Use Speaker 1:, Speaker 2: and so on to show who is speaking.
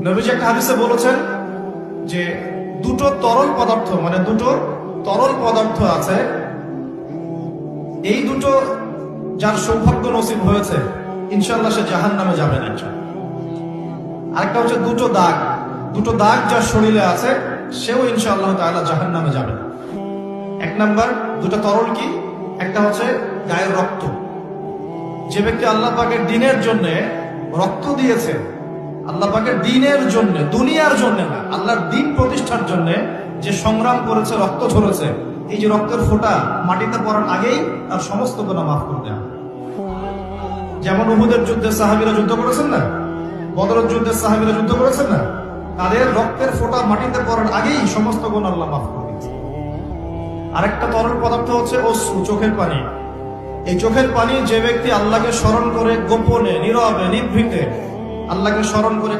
Speaker 1: নবীজি একটা হাদিসে বলেছেন যে দুটো তরল পদার্থ আছে, এই দুটো যার সৌভাগ্য নসিব হয়েছে ইনশাআল্লাহ সে জাহান্নামে যাবে না। আরেকটা হচ্ছে দুটো দাগ যার শরীরে আছে সেও ইনশাআল্লাহ তাআলা জাহান্নামে যাবে না। এক নাম্বার দুটো তরল কি? একটা হচ্ছে গায়ের রক্ত। যে ব্যক্তি আল্লাহ পাকের দ্বীনের জন্য রক্ত দিয়েছে, আল্লাহ পাকের দ্বীনের জন্য, দুনিয়ার জন্য না, আল্লাহর দ্বীন প্রতিষ্ঠার জন্য যে সংগ্রাম করেছে, রক্ত ঝরেছে, এই যে রক্তের ফোঁটা মাটিতে পড়ার আগেই তার সমস্ত গুনাহ মাফ করে দেওয়া। যেমন উহুদের যুদ্ধে সাহাবীরা যুদ্ধ করেছেন না, বদরের যুদ্ধে সাহাবীরা যুদ্ধ করেছেন না, তাদের রক্তের ফোঁটা মাটিতে পড়ার আগেই সমস্ত গুনাহ আল্লাহ মাফ করে দিয়েছে। আরেকটা তরল পদার্থ হচ্ছে অশ্রু, চোখের পানি। এই চোখের পানি যে ব্যক্তি আল্লাহকে স্মরণ করে গোপনে, নীরবে, নিভৃতে আল্লাহকে স্মরণ করে